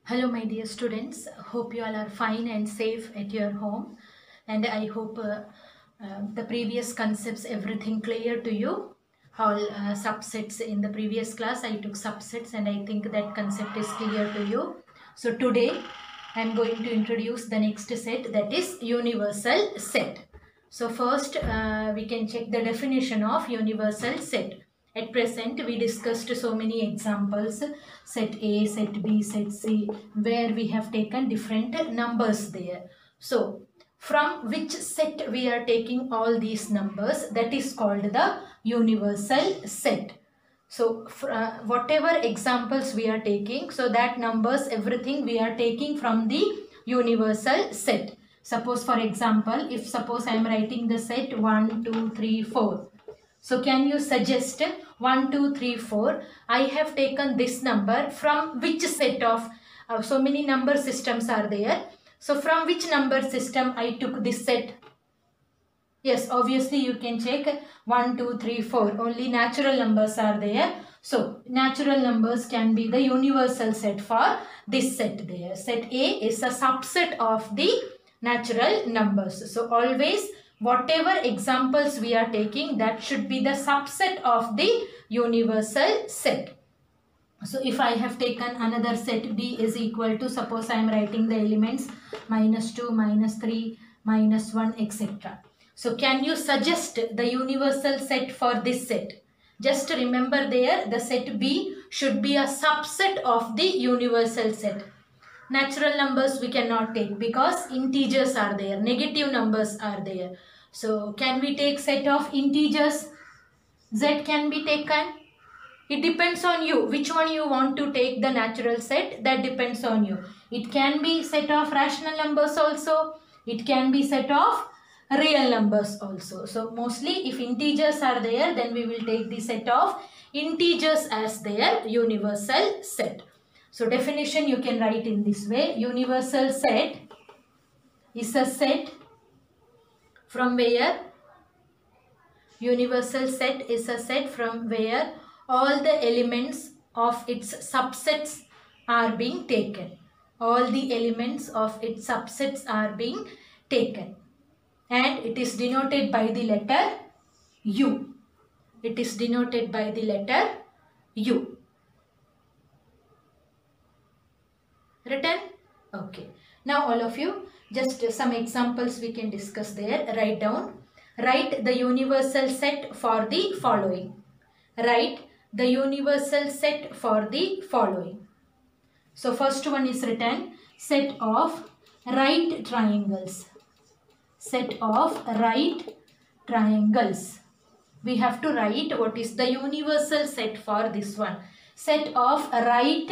Hello my dear students, hope you all are fine and safe at your home, and I hope the previous concepts everything clear to you. All subsets in the previous class I took subsets and I think that concept is clear to you. So today I am going to introduce the next set, that is universal set. So first we can check the definition of universal set. At present, we discussed so many examples, set A, set B, set C, where we have taken different numbers there. So, from which set we are taking all these numbers, that is called the universal set. So, whatever examples we are taking, so that numbers, everything we are taking from the universal set. Suppose for example, if suppose I am writing the set 1, 2, 3, 4. So can you suggest 1, 2, 3, 4? I have taken this number from which set of, so many number systems are there. So from which number system I took this set? Yes, obviously you can check 1, 2, 3, 4. Only natural numbers are there. So natural numbers can be the universal set for this set there. Set A is a subset of the natural numbers. So always whatever examples we are taking, that should be the subset of the universal set. So if I have taken another set, B is equal to, suppose I am writing the elements -2, -3, -1, etc. So can you suggest the universal set for this set? Just remember there, the set B should be a subset of the universal set. Natural numbers we cannot take because integers are there, negative numbers are there. So can we take set of integers? Z can be taken. It depends on you which one you want to take the natural set, that depends on you. It can be set of rational numbers also. It can be set of real numbers also. So mostly if integers are there, then we will take the set of integers as their universal set. So definition you can write in this way. Universal set is a set from where universal set is a set from where all the elements of its subsets are being taken. All the elements of its subsets are being taken. And it is denoted by the letter U. It is denoted by the letter U. Written? Okay. Now all of you, just some examples we can discuss there. Write down. Write the universal set for the following. Write the universal set for the following. So first one is written, set of right triangles. Set of right triangles. We have to write what is the universal set for this one. Set of right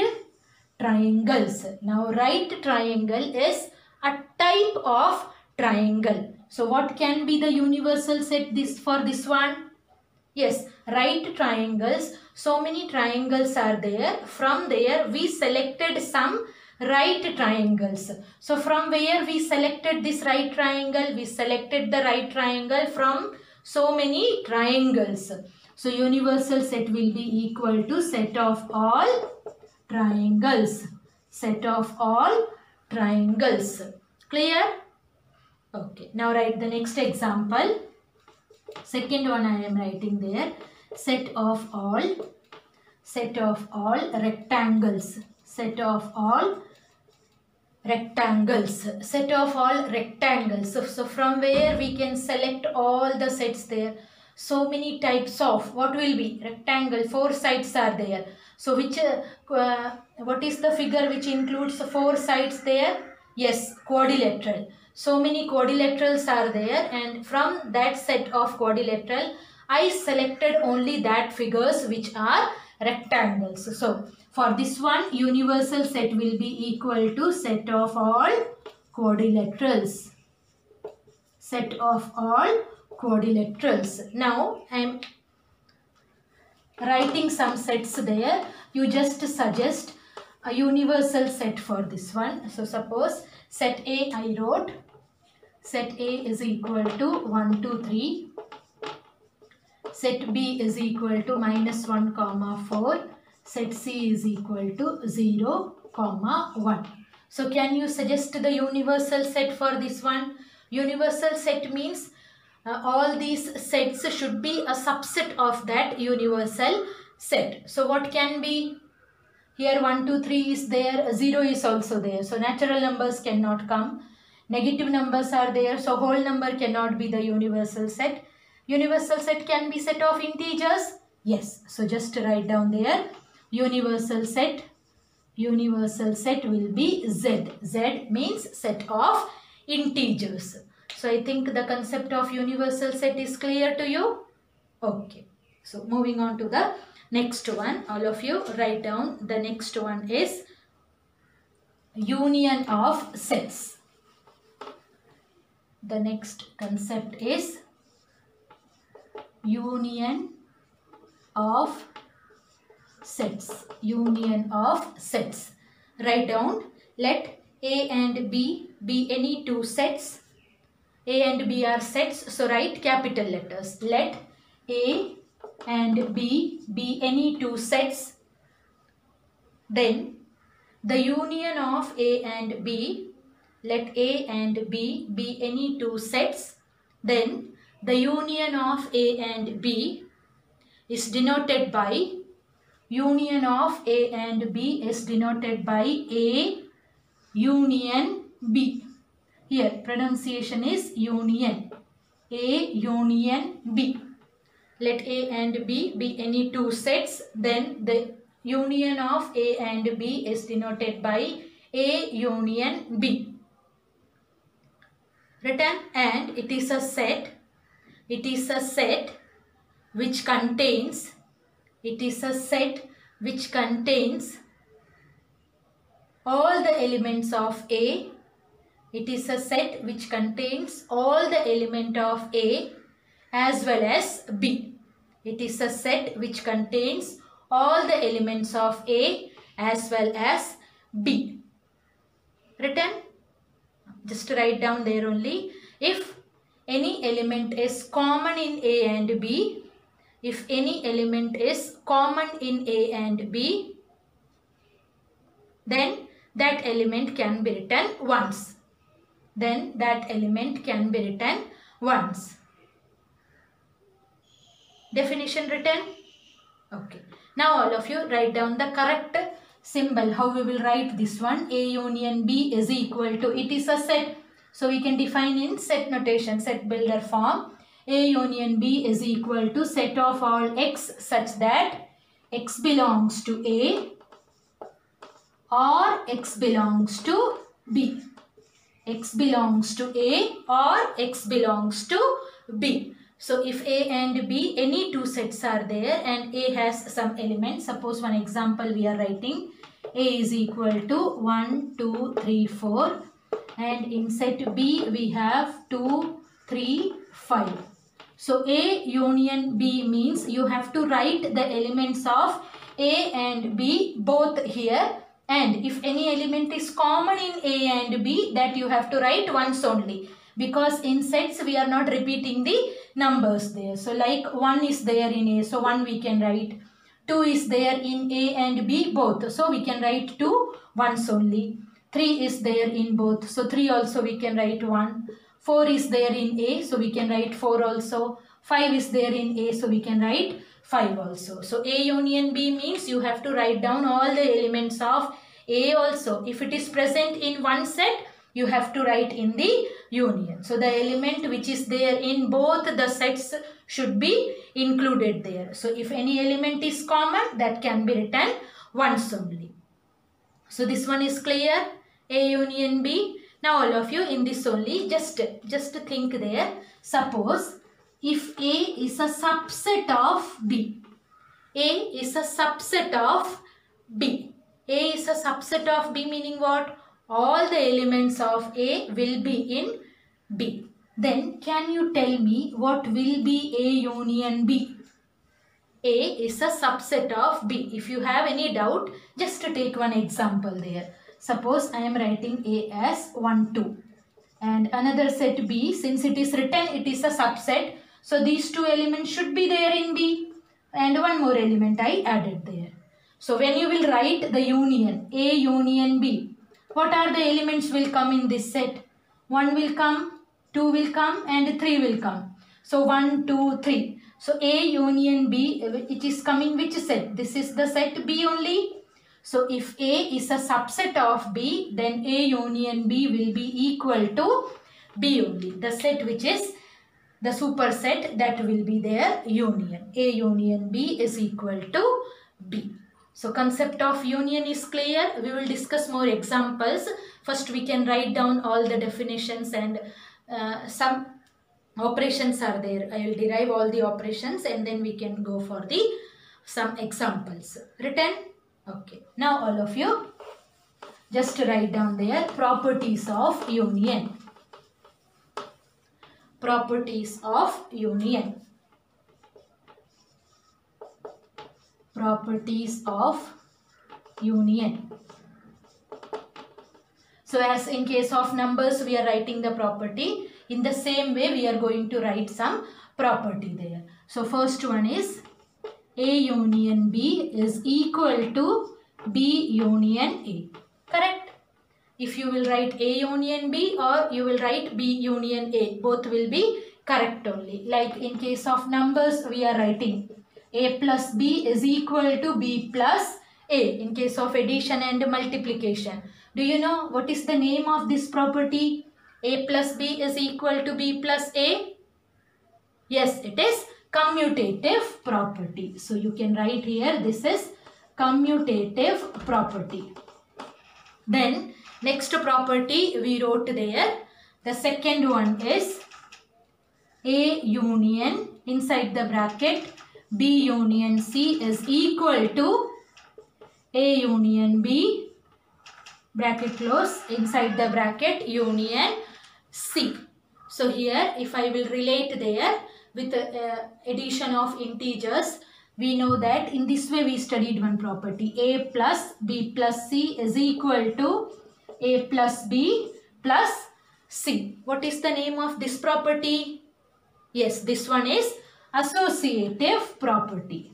triangles. Now right triangle is a type of triangle. So what can be the universal set for this one? Yes, right triangles. So many triangles are there. From there we selected some right triangles. So from where we selected this right triangle? We selected the right triangle from so many triangles. So universal set will be equal to set of all triangles. Set of all triangles. Clear? Okay. Now write the next example. Second one I am writing there. Set of all rectangles. Set of all rectangles. Set of all rectangles. So from where we can select all the sets there. So many types of, what will be? Rectangle, 4 sides are there. So which, what is the figure which includes 4 sides there? Yes, quadrilateral. So many quadrilaterals are there, and from that set of quadrilateral, I selected only that figures which are rectangles. So for this one, universal set will be equal to set of all quadrilaterals. Set of all quadrilaterals. Now I am writing some sets there. You just suggest a universal set for this one. So suppose set A I wrote. Set A is equal to 1, 2, 3. Set B is equal to -1, 4. Set C is equal to 0, comma 1. So can you suggest the universal set for this one? Universal set means all these sets should be a subset of that universal set. So what can be? Here 1, 2, 3 is there, 0 is also there. So natural numbers cannot come. Negative numbers are there, so whole number cannot be the universal set. Universal set can be set of integers. Yes, so just write down there. Universal set will be Z. Z means set of integers. So I think the concept of universal set is clear to you. Okay, so moving on to the next one. All of you write down. The next one is union of sets. The next concept is union of sets. Union of sets. Write down. Let A and B be any two sets. A and B are sets. So write capital letters. Let A and B be any two sets. Then the union of A and B. Let A and B be any two sets. Then the union of A and B is denoted by union of A and B is denoted by A union B. Here pronunciation is union. A union B. Let A and B be any two sets. Then the union of A and B is denoted by A union B. Written, and it is a set. It is a set which contains. It is a set which contains all the elements of A. It is a set which contains all the element of A as well as B. It is a set which contains all the elements of A as well as B. Written? Just write down there only. If any element is common in A and B, if any element is common in A and B, then that element can be written once. Then that element can be written once. Definition written? Okay. Now all of you write down the correct symbol. How we will write this one? A union B is equal to, it is a set. So we can define in set notation, set builder form. A union B is equal to set of all x such that x belongs to A or x belongs to B. X belongs to A or x belongs to B. So if A and B, any two sets are there and A has some elements. Suppose one example we are writing. A is equal to 1, 2, 3, 4. And in set B we have 2, 3, 5. So A union B means you have to write the elements of A and B both here. And if any element is common in A and B, that you have to write once only. Because in sets we are not repeating the numbers there. So like 1 is there in A, so 1 we can write. 2 is there in A and B both, so we can write 2 once only. 3 is there in both, so 3 also we can write 1. 4 is there in A, so we can write 4 also. 5 is there in A, so we can write 5 also. So A union B means you have to write down all the elements of A also. If it is present in one set, you have to write in the union. So the element which is there in both the sets should be included there. So if any element is common, that can be written once only. So this one is clear. A union B. Now all of you in this only just think there. Suppose if A is a subset of B. A is a subset of B. A is a subset of B meaning what? All the elements of A will be in B. Then can you tell me what will be A union B? A is a subset of B. If you have any doubt, just take one example there. Suppose I am writing A as 1, 2. And another set B, since it is written, it is a subset. So these two elements should be there in B. And one more element I added there. So when you will write the union, A union B, what are the elements will come in this set? 1 will come, 2 will come and 3 will come. So 1, 2, 3. So A union B, it is coming which set? This is the set B only. So if A is a subset of B, then A union B will be equal to B only. The set which is the superset, that will be their union. A union B is equal to B. So concept of union is clear. We will discuss more examples. First we can write down all the definitions and some operations are there. I will derive all the operations and then we can go for the some examples. Written? Okay. Now all of you just write down their properties of union. Properties of union. Properties of union. So as in case of numbers we are writing the property, in the same way we are going to write some property there. So first one is A union B is equal to B union A. Correct? If you will write A union B or you will write B union A, both will be correct only. Like in case of numbers we are writing A plus B is equal to B plus A in case of addition and multiplication. Do you know what is the name of this property? A plus B is equal to B plus A? Yes, it is commutative property. So you can write here, this is commutative property. Then next property we wrote there. The second one is A union inside the bracket B union C is equal to A union B bracket close inside the bracket union C. So here if I will relate there with addition of integers, we know that in this way we studied one property. A plus B plus C is equal to A plus B plus C. What is the name of this property? Yes, this one is associative property.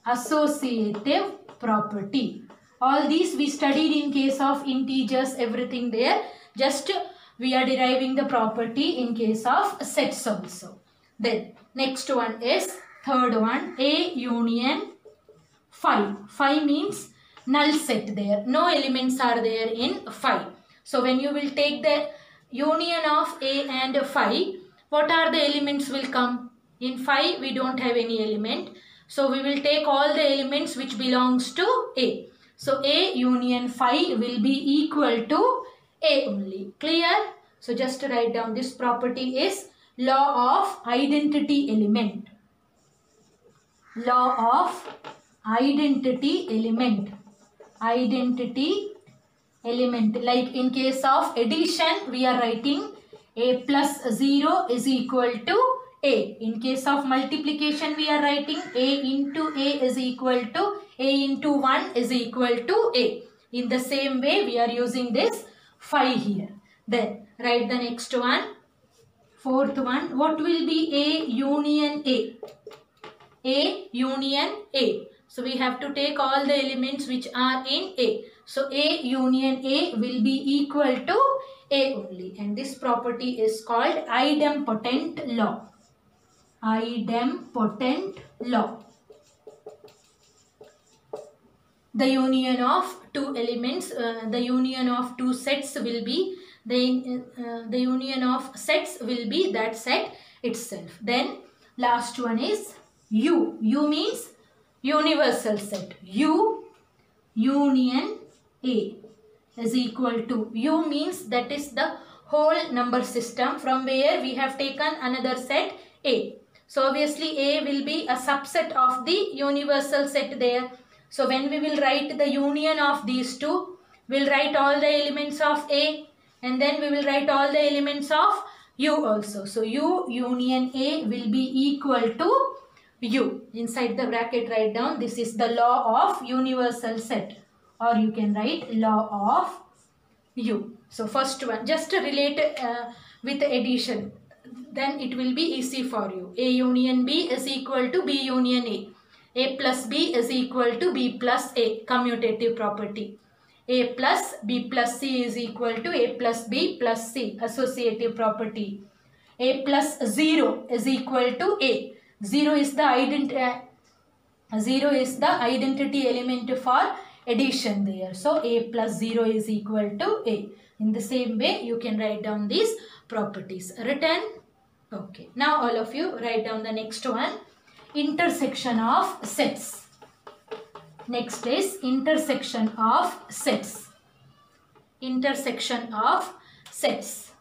Associative property. All these we studied in case of integers, everything there. Just we are deriving the property in case of sets also. Then next one is third one, A union phi. Phi means null set there. No elements are there in phi. So when you will take the union of A and phi, what are the elements will come? In phi we don't have any element. So we will take all the elements which belongs to A. So A union phi will be equal to A only. Clear? So just write down this property is law of identity element. Law of identity element. Identity element. Like in case of addition we are writing A plus 0 is equal to A. In case of multiplication we are writing A into A is equal to A into 1 is equal to A. In the same way we are using this phi here. Then write the next one. Fourth one. What will be A union A? A union A. So we have to take all the elements which are in A. So A union A will be equal to A only. And this property is called idempotent law. Idempotent law. The union of two elements, the union of two sets will be, the union of sets will be that set itself. Then last one is U. U means universal set. U union A is equal to, U means that is the whole number system from where we have taken another set A. So obviously A will be a subset of the universal set there. So when we will write the union of these two, we will write all the elements of A and then we will write all the elements of U also. So U union A will be equal to U. Inside the bracket write down, this is the law of universal set, or you can write law of U. So first one, just relate with addition, then it will be easy for you. A union B is equal to B union A. A plus B is equal to B plus A, commutative property. A plus B plus C is equal to A plus B plus C, associative property. A plus 0 is equal to A. 0 is the identity element for addition there. So A plus 0 is equal to A. In the same way, you can write down these properties. Written? Okay. Now all of you write down the next one. Intersection of sets. Next is intersection of sets. Intersection of sets.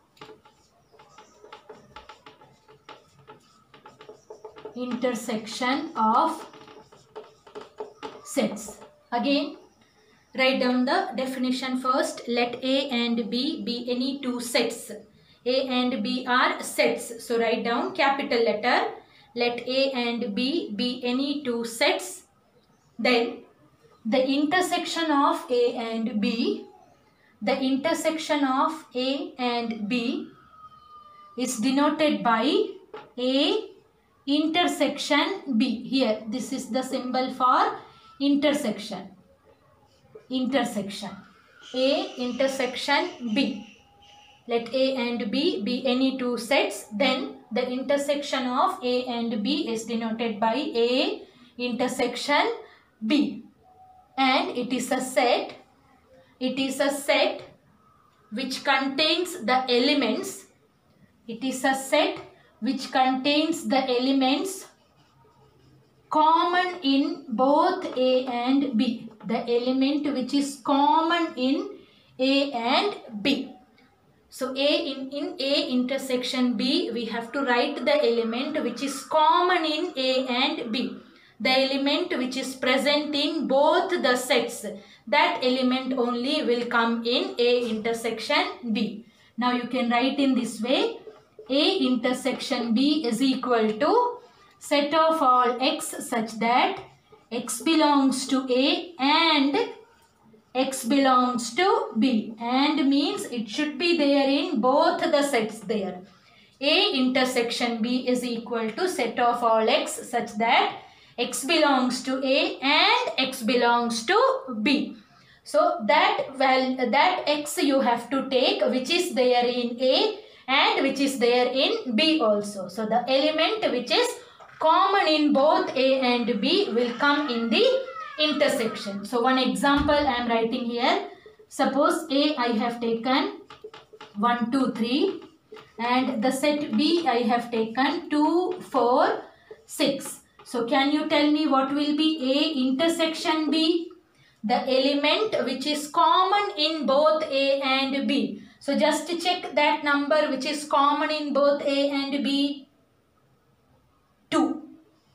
Intersection of sets. Again, write down the definition first. Let A and B be any two sets. A and B are sets. So write down capital letter. Let A and B be any two sets. Then the intersection of A and B, the intersection of A and B is denoted by A intersection B. Here, this is the symbol for intersection. Intersection. A intersection B. Let A and B be any two sets. Then the intersection of A and B is denoted by A intersection B. And it is a set. It is a set which contains the elements. It is a set which contains the elements common in both A and B. The element which is common in A and B. So in A intersection B, we have to write the element which is common in A and B. The element which is present in both the sets. That element only will come in A intersection B. Now you can write in this way. A intersection B is equal to set of all x such that x belongs to A and x belongs to B. And means it should be there in both the sets there. A intersection B is equal to set of all x such that x belongs to A and x belongs to B. So that x you have to take which is there in A and which is there in B also. So the element which is common in both A and B will come in the intersection. So one example I am writing here. Suppose A I have taken 1, 2, 3 and the set B I have taken 2, 4, 6. So can you tell me what will be A intersection B? The element which is common in both A and B. So just check that number which is common in both A and B. 2.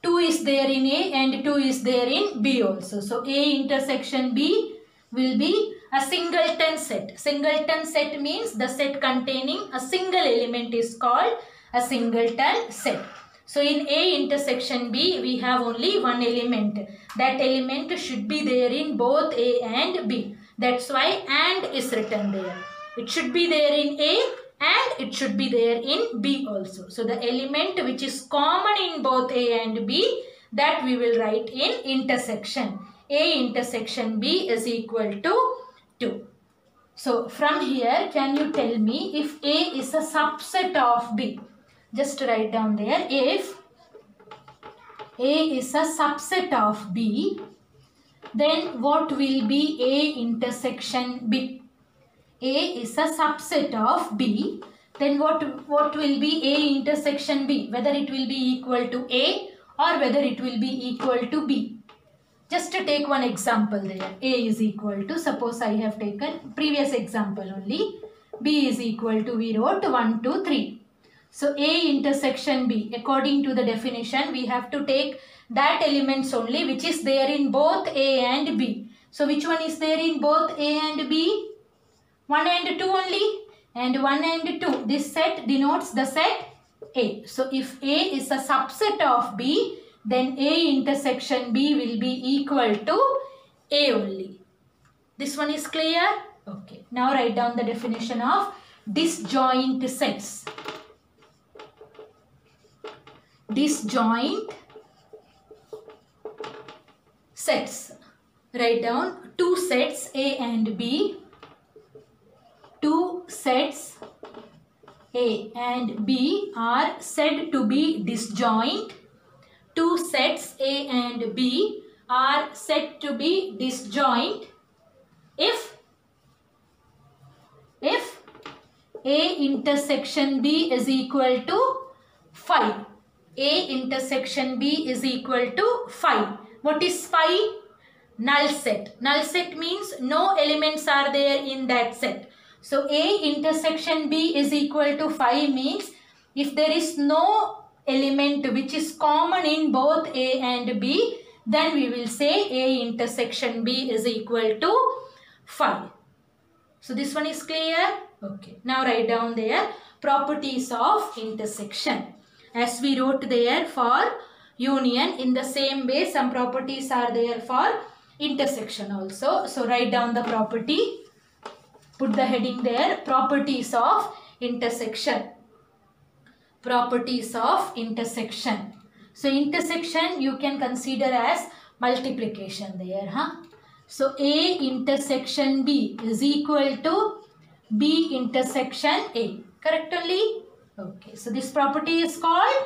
2 is there in A and 2 is there in B also. So A intersection B will be a singleton set. Singleton set means the set containing a single element is called a singleton set. So in A intersection B, we have only one element. That element should be there in both A and B. That's why and is written there. It should be there in A and it should be there in B also. So the element which is common in both A and B, that we will write in intersection. A intersection B is equal to 2. So from here, can you tell me if A is a subset of B? Just write down there. If A is a subset of B, then what will be A intersection B? A is a subset of B, then what will be A intersection B? Whether it will be equal to A or whether it will be equal to B. Just to take one example there. A is equal to, suppose I have taken previous example only. B is equal to, we wrote 1, 2, 3. So A intersection B, according to the definition, we have to take that elements only which is there in both A and B. So which one is there in both A and B? 1 and 2 only, and 1 and 2. This set denotes the set A. So if A is a subset of B, then A intersection B will be equal to A only. This one is clear? Okay. Now write down the definition of disjoint sets. Disjoint sets. Write down two sets A and B. Two sets A and B are said to be disjoint. Two sets A and B are said to be disjoint if A intersection B is equal to 5. A intersection B is equal to 5. What is 5? Null set. Null set means no elements are there in that set. So A intersection B is equal to 5 means if there is no element which is common in both A and B, then we will say A intersection B is equal to 5. So this one is clear? Okay. Now write down there properties of intersection. As we wrote there for union, in the same way some properties are there for intersection also. So write down the property. Put the heading there, properties of intersection. Properties of intersection. So intersection you can consider as multiplication there. So A intersection B is equal to B intersection A. Correct only? Okay. So this property is called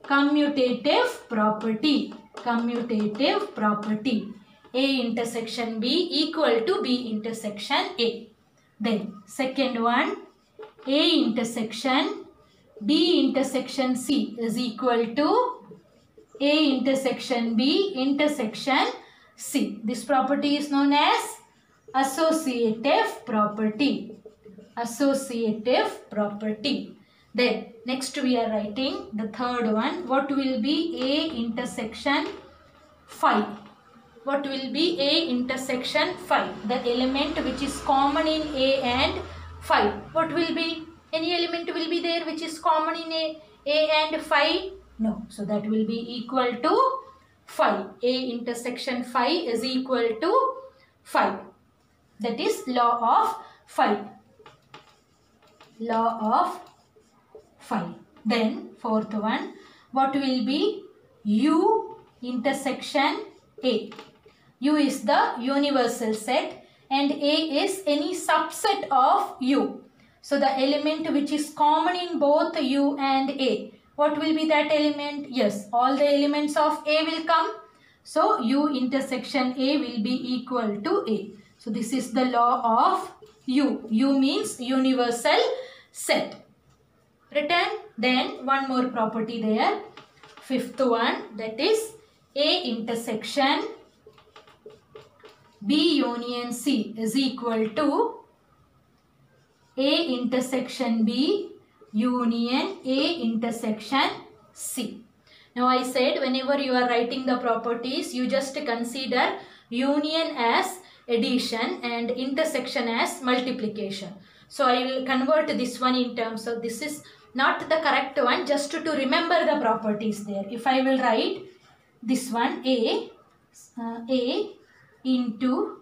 commutative property. Commutative property. A intersection B equal to B intersection A. Then second one, A intersection B intersection C is equal to A intersection B intersection C. This property is known as associative property. Associative property. Then next we are writing the third one. What will be A intersection 5? What will be A intersection 5? The element which is common in A and 5. What will be? Any element will be there which is common in A and 5? No. So that will be equal to 5. A intersection 5 is equal to 5. That is law of 5. Law of 5. Then fourth one. What will be U intersection A? U is the universal set and A is any subset of U. So the element which is common in both U and A. What will be that element? Yes, all the elements of A will come. So U intersection A will be equal to A. So this is the law of U. U means universal set. Written. Then one more property there. Fifth one, that is A intersection B union C is equal to A intersection B union A intersection C. Now I said whenever you are writing the properties, you just consider union as addition and intersection as multiplication. So I will convert this one in terms of, this is not the correct one, just to remember the properties there. If I will write this one, A into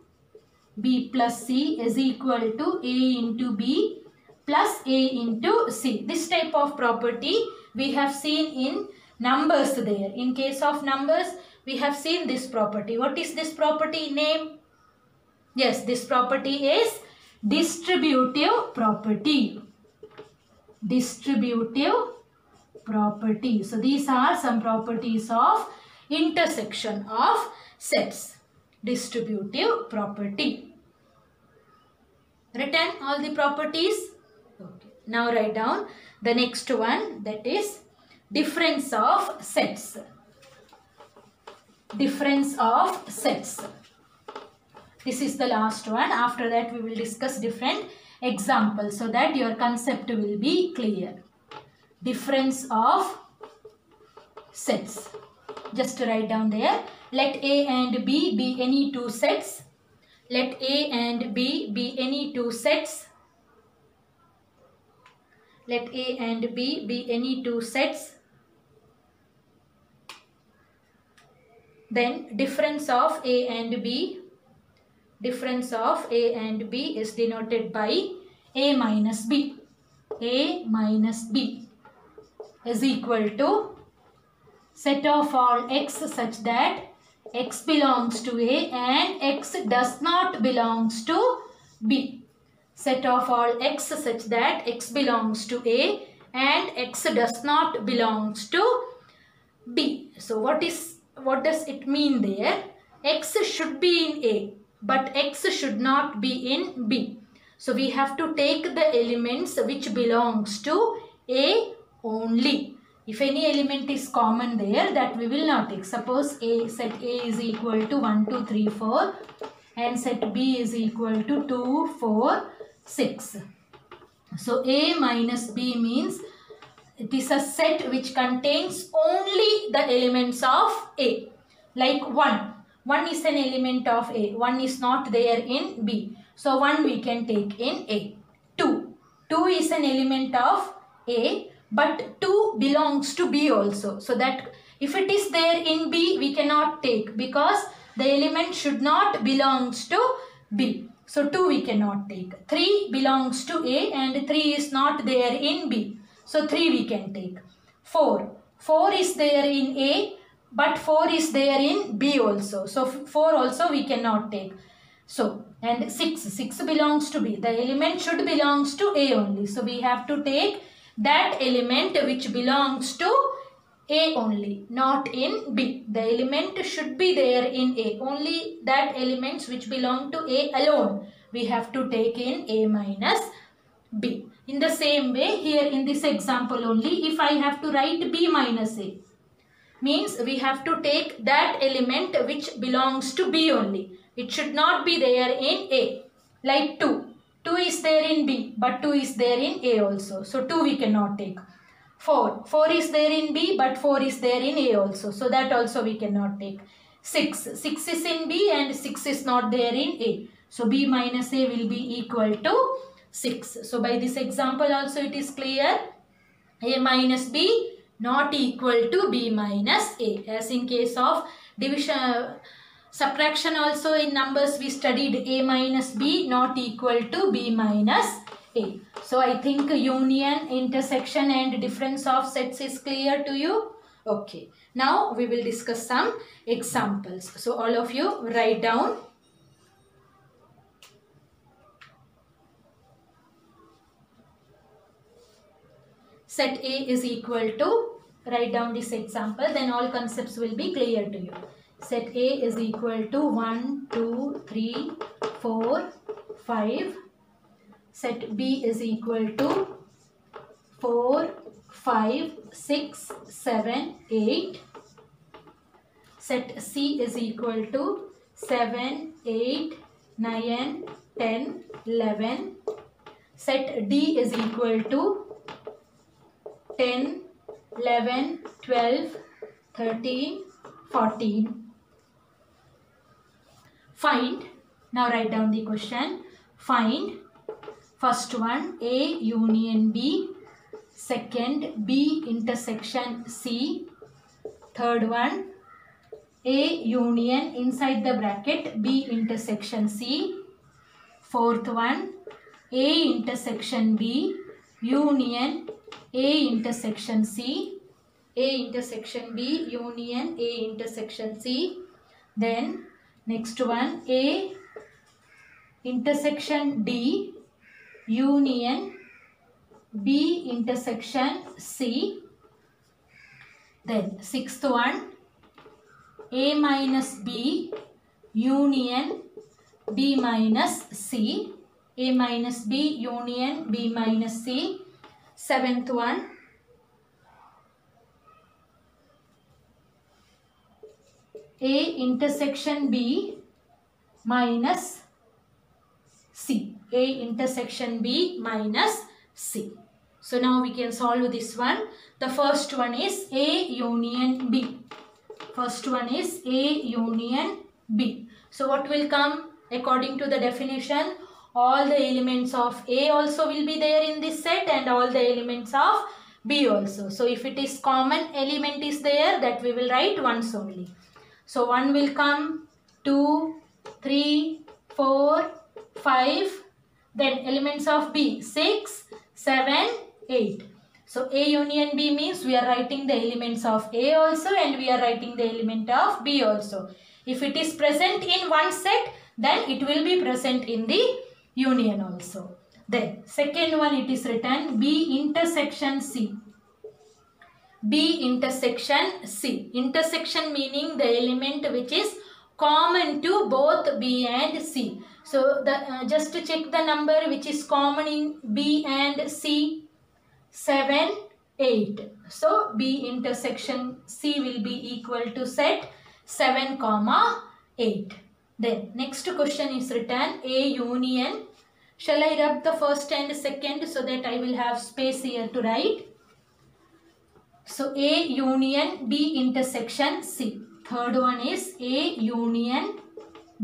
B plus C is equal to A into B plus A into C. This type of property we have seen in numbers there. In case of numbers, we have seen this property. What is this property name? Yes, this property is distributive property. Distributive property. So these are some properties of intersection of sets. Distributive property. Written all the properties? Okay. Now write down the next one, that is difference of sets. Difference of sets. This is the last one. After that we will discuss different examples so that your concept will be clear. Difference of sets. Just write down there. Let A and B be any two sets. Let A and B be any two sets. Let A and B be any two sets. Then difference of A and B. Difference of A and B is denoted by A minus B. A minus B is equal to set of all x such that X belongs to A and X does not belongs to B. Set of all X such that X belongs to A and X does not belongs to B. So what does it mean there? X should be in A but X should not be in B. So we have to take the elements which belongs to A only. If any element is common there, that we will not take. Suppose set A is equal to 1, 2, 3, 4 and set B is equal to 2, 4, 6. So A minus B means it is a set which contains only the elements of A. Like 1. 1 is an element of A. 1 is not there in B. So 1 we can take in A. 2. 2 is an element of A but 2 belongs to B also. So that if it is there in B we cannot take because the element should not belongs to B. So 2 we cannot take. 3 belongs to A and 3 is not there in B. So 3 we can take. 4. 4 is there in A but 4 is there in B also. So 4 also we cannot take. So and 6. 6 belongs to B. The element should belongs to A only. So we have to take that element which belongs to A only, not in B. The element should be there in A. Only that elements which belong to A alone we have to take in A minus B. In the same way, here in this example only, if I have to write B minus A, means we have to take that element which belongs to B only. It should not be there in A. Like 2. 2 is there in B, but 2 is there in A also. So 2 we cannot take. 4. 4 is there in B, but 4 is there in A also. So that also we cannot take. 6. 6 is in B and 6 is not there in A. So B minus A will be equal to 6. So by this example also it is clear. A minus B not equal to B minus A. As in case of division, subtraction also in numbers we studied A minus B not equal to B minus A. So I think union, intersection and difference of sets is clear to you. Okay. Now we will discuss some examples. So all of you write down. Set A is equal to, write down this example, then all concepts will be clear to you. Set A is equal to 1, 2, 3, 4, 5. Set B is equal to 4, 5, 6, 7, 8. Set C is equal to 7, 8, 9, 10, 11. Set D is equal to 10, 11, 12, 13, 14. Find, now write down the question. Find, first one A union B, second B intersection C, third one A union inside the bracket B intersection C, fourth one A intersection B union A intersection C, A intersection B union A intersection C. Then next one A intersection D union B intersection C. Then sixth one A minus B union B minus C, A minus B union B minus C. Seventh one A intersection B minus C, A intersection B minus C. So now we can solve this one. The first one is A union B. First one is A union B. So what will come according to the definition? All the elements of A also will be there in this set and all the elements of B also. So if it is common element is there, that we will write once only. So 1 will come, 2, 3, 4, 5. Then elements of B 6, 7, 8. So A union B means we are writing the elements of A also and we are writing the element of B also. If it is present in one set, then it will be present in the union also. Then second one, it is written B intersection C. B intersection C. Intersection meaning the element which is common to both B and C. So just to check the number which is common in B and C, 7, 8. So B intersection C will be equal to set 7, 8. Then next question is written A union. Shall I rub the first and second so that I will have space here to write? So A union B intersection C. Third one is A union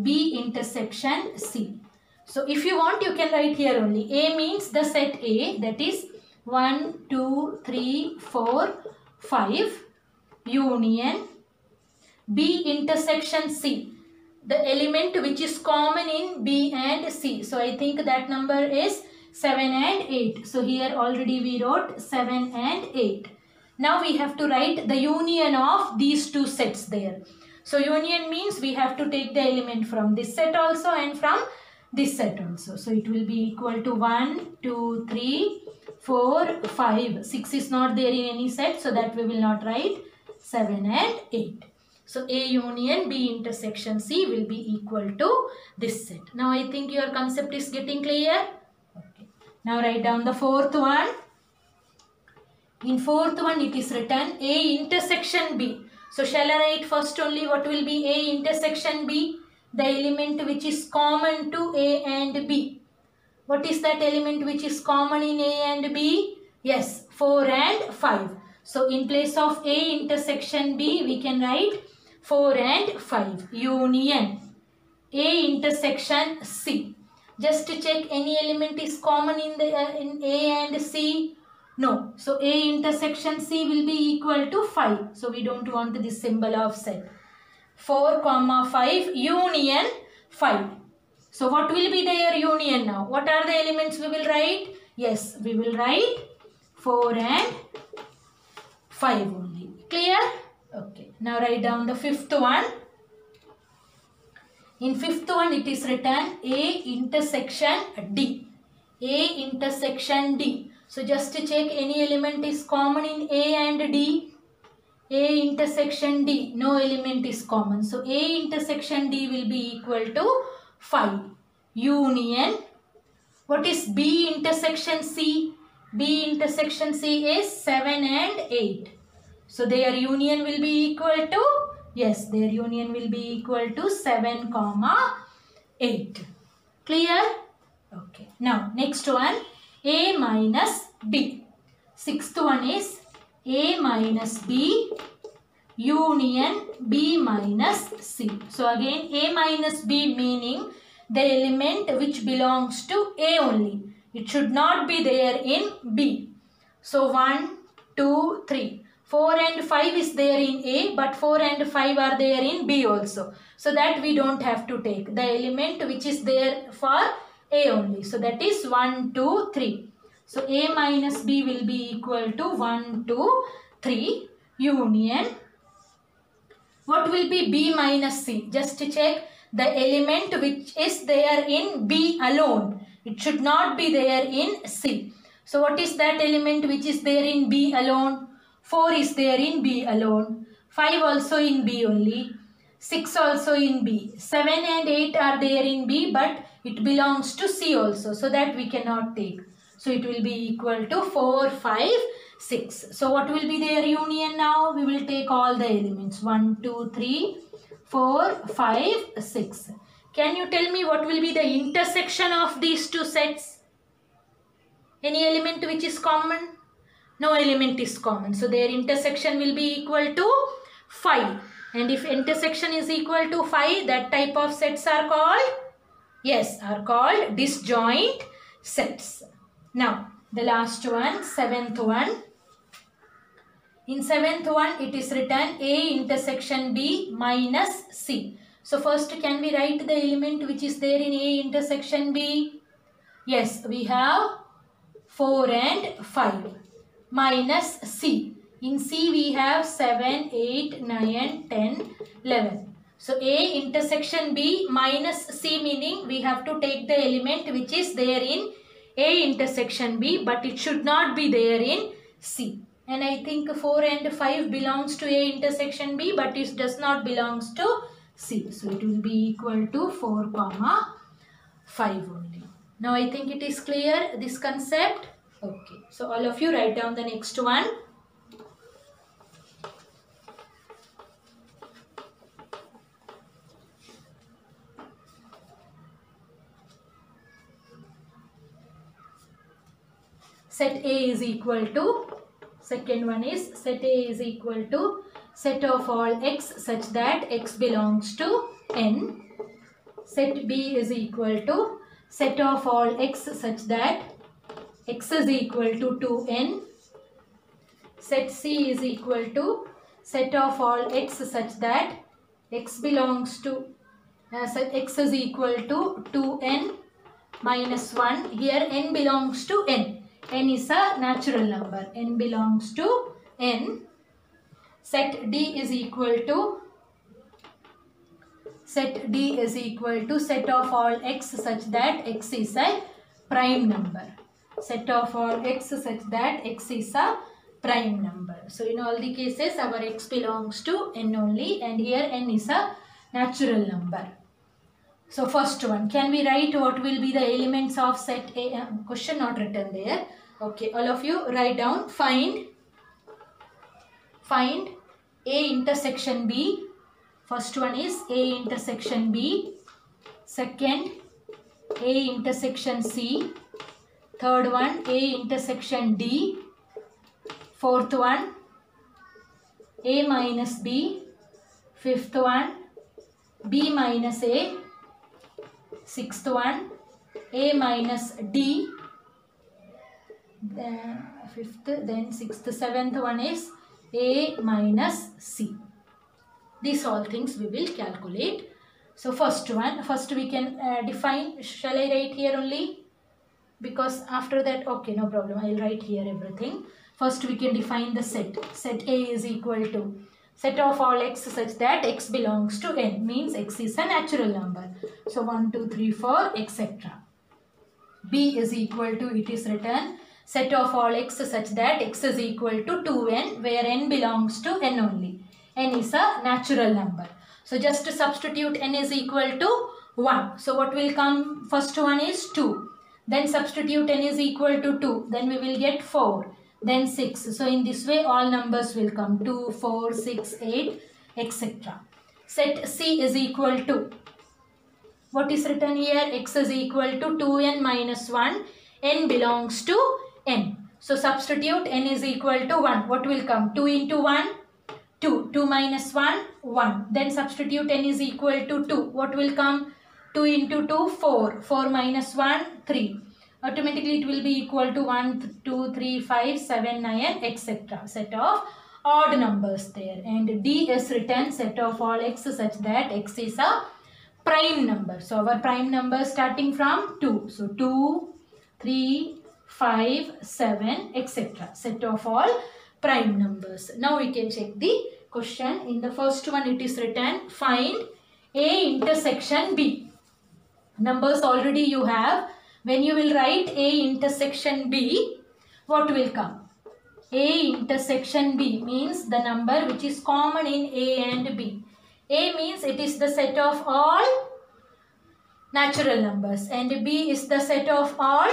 B intersection C. So if you want, you can write here only. A means the set A, that is 1, 2, 3, 4, 5 union B intersection C. The element which is common in B and C. So I think that number is 7 and 8. So here already we wrote 7 and 8. Now we have to write the union of these two sets there. So union means we have to take the element from this set also and from this set also. So it will be equal to 1, 2, 3, 4, 5. 6 is not there in any set, so that we will not write. 7 and 8. So A union B intersection C will be equal to this set. Now I think your concept is getting clear. Okay. Now write down the fourth one. In fourth one it is written A intersection B. So shall I write first only what will be A intersection B? The element which is common to A and B. What is that element which is common in A and B? Yes, 4 and 5. So in place of A intersection B we can write 4 and 5 union A intersection C. Just to check, any element is common in A and C? No. So A intersection C will be equal to 5. So we don't want this symbol of set. 4, 5 union 5. So what will be their union now? What are the elements we will write? Yes, we will write 4 and 5 only. Clear? Okay. Now write down the fifth one. In fifth one it is written A intersection D. A intersection D. So just to check, any element is common in A and D? A intersection D, no element is common. So A intersection D will be equal to 5 union. What is B intersection C? B intersection C is 7 and 8. So their union will be equal to, yes, their union will be equal to 7, 8. Clear? Okay. Now next one, A minus B. Sixth one is A minus B union B minus C. So again A minus B meaning the element which belongs to A only. It should not be there in B. So 1, 2, 3. 4 and 5 is there in A, but 4 and 5 are there in B also. So that we don't have to take. The element which is there for A only. So that is 1, 2, 3. So A minus B will be equal to 1, 2, 3 union. What will be B minus C? Just to check, the element which is there in B alone. It should not be there in C. So what is that element which is there in B alone? 4 is there in B alone. 5 also in B only. 6 also in B. 7 and 8 are there in B, but it belongs to C also. So that we cannot take. So it will be equal to 4, 5, 6. So what will be their union now? We will take all the elements. 1, 2, 3, 4, 5, 6. Can you tell me what will be the intersection of these two sets? Any element which is common? No element is common. So their intersection will be equal to 5. And if intersection is equal to 5, that type of sets are called? Yes, are called disjoint sets. Now, the last one, seventh one. In seventh one, it is written A intersection B minus C. So first, can we write the element which is there in A intersection B? Yes, we have 4 and 5 minus C. In C, we have 7, 8, 9, 10, 11. So A intersection B minus C, meaning we have to take the element which is there in A intersection B, but it should not be there in C. And I think 4 and 5 belongs to A intersection B, but it does not belongs to C. So it will be equal to 4, 5 only. Now I think it is clear, this concept. Okay. So all of you write down the next one. Set A is equal to, second one is set A is equal to set of all x such that x belongs to n. Set B is equal to set of all x such that x is equal to 2n. Set C is equal to set of all x such that x belongs to x is equal to 2n minus 1. Here n belongs to n. N is a natural number. N belongs to n. Set D is equal to set of all x such that x is a prime number. Set of all x such that x is a prime number. So in all the cases our x belongs to n only, and here n is a natural number. So first one, can we write what will be the elements of set A? Question not written there. Okay, all of you write down. Find A intersection B. First one is A intersection B. Second, A intersection C. Third one, A intersection D. Fourth one, A minus B. Fifth one, B minus A. Sixth one, A minus D. Then fifth, then sixth, seventh one is A minus C. These all things we will calculate. So first we can define. Shall I write here only? Because after that, okay, no problem, I will write here everything. First we can define the set. Set A is equal to set of all x such that x belongs to n, means x is a natural number. So 1, 2, 3, 4, etc. B is equal to, it is written, set of all x such that x is equal to 2n, where n belongs to n only. N is a natural number. So just to substitute n is equal to 1. So what will come? First one is 2. Then substitute n is equal to 2. Then we will get 4. Then 6. So in this way all numbers will come. 2, 4, 6, 8, etc. Set C is equal to, what is written here? X is equal to 2n minus 1. N belongs to n. So substitute n is equal to 1. What will come? 2 into 1? 2. 2 minus 1? 1. Then substitute n is equal to 2. What will come? 2 into 2? 4. 4 minus 1? 3. Automatically it will be equal to 1, 2, 3, 5, 7, 9, etc. Set of odd numbers there. And D is written set of all x such that x is a prime number. So our prime number starting from 2. So 2, 3, 5, 7, etc. Set of all prime numbers. Now we can check the question. In the first one it is written, find A intersection B. Numbers already you have. When you will write A intersection B, what will come? A intersection B means the number which is common in A and B. A means it is the set of all natural numbers, and B is the set of all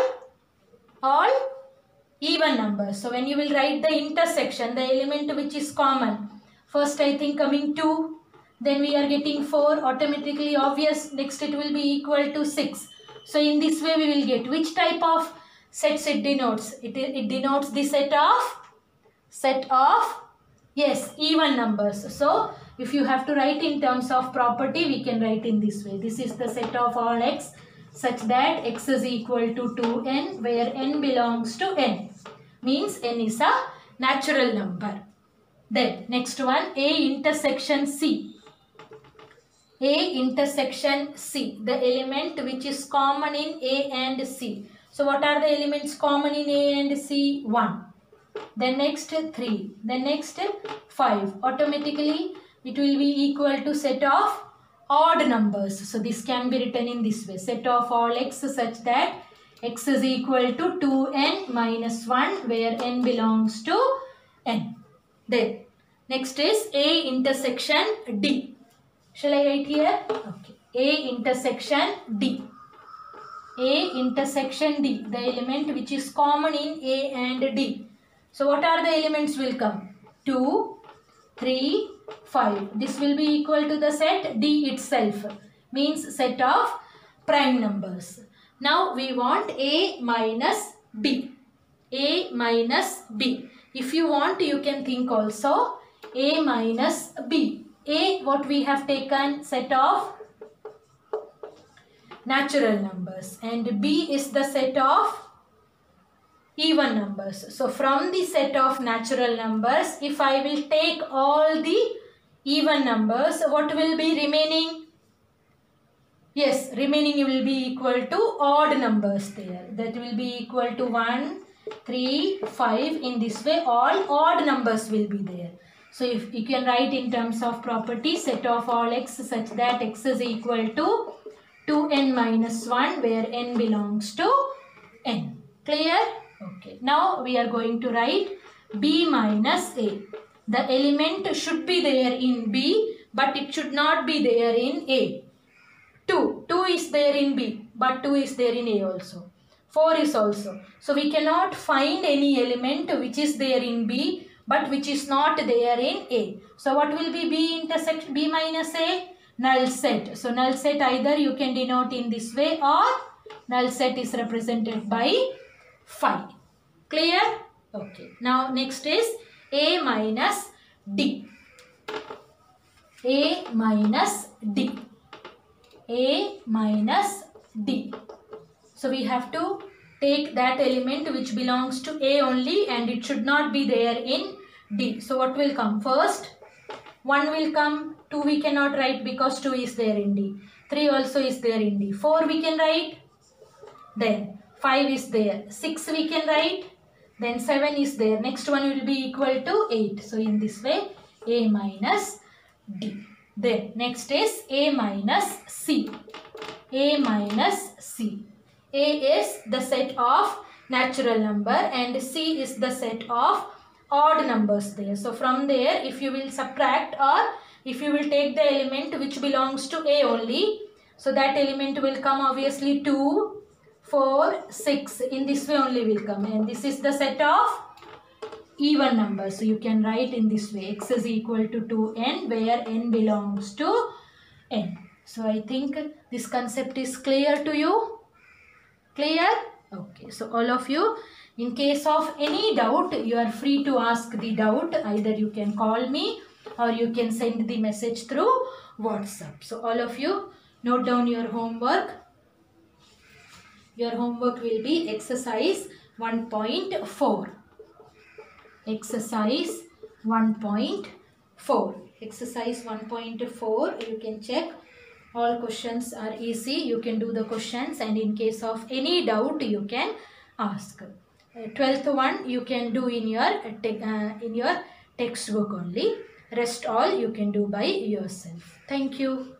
even numbers. So when you will write the intersection, the element which is common, first I think coming 2, then we are getting 4, automatically obvious, next it will be equal to 6. So in this way we will get which type of sets it denotes. It denotes the set of yes, even numbers. So if you have to write in terms of property, we can write in this way. This is the set of all x such that x is equal to 2n, where n belongs to n, means n is a natural number. Then next one, A intersection C. A intersection C, the element which is common in A and C. So what are the elements common in A and C? 1. Then next 3. Then next 5. Automatically it will be equal to set of odd numbers. So this can be written in this way. Set of all x such that x is equal to 2n minus 1 where n belongs to n. Then next is A intersection D. Shall I write here? Okay. A intersection D. A intersection D. The element which is common in A and D. So what are the elements will come? 2, 3, 5. This will be equal to the set D itself. Means set of prime numbers. Now we want A minus B. A minus B. If you want, you can think also A minus B. A, what we have taken, set of natural numbers, and B is the set of even numbers. So from the set of natural numbers, if I will take all the even numbers, what will be remaining? Yes, remaining will be equal to odd numbers there. That will be equal to 1, 3, 5. In this way, all odd numbers will be there. So if you can write in terms of property, set of all x such that x is equal to 2n minus 1 where n belongs to n. Clear? Okay. Now we are going to write B minus A. The element should be there in B, but it should not be there in A. 2 is there in B, but 2 is there in A also. 4 is also. So we cannot find any element which is there in B, but which is not there in A. So what will be B intersection B minus A? Null set. So null set either you can denote in this way or null set is represented by phi. Clear? Okay. Now next is A minus D. A minus D. A minus D. So we have to take that element which belongs to A only and it should not be there in D. So what will come first? 1 will come, 2 we cannot write because 2 is there in D. 3 also is there in D. 4 we can write. Then 5 is there. 6 we can write. Then 7 is there. Next one will be equal to 8. So in this way, A minus D. Then next is A minus C. A minus C. A is the set of natural number and C is the set of odd numbers there. So from there, if you will subtract or if you will take the element which belongs to A only, so that element will come obviously 2, 4, 6. In this way only will come, and this is the set of even numbers. So you can write in this way, x is equal to 2n where n belongs to n. So I think this concept is clear to you. Clear? Okay. So all of you, in case of any doubt, you are free to ask the doubt. Either you can call me or you can send the message through WhatsApp. So all of you, note down your homework. Your homework will be exercise 1.4. Exercise 1.4. Exercise 1.4, you can check. All questions are easy. You can do the questions, and in case of any doubt, you can ask. 12th one you can do in your textbook only. Rest all you can do by yourself. Thank you.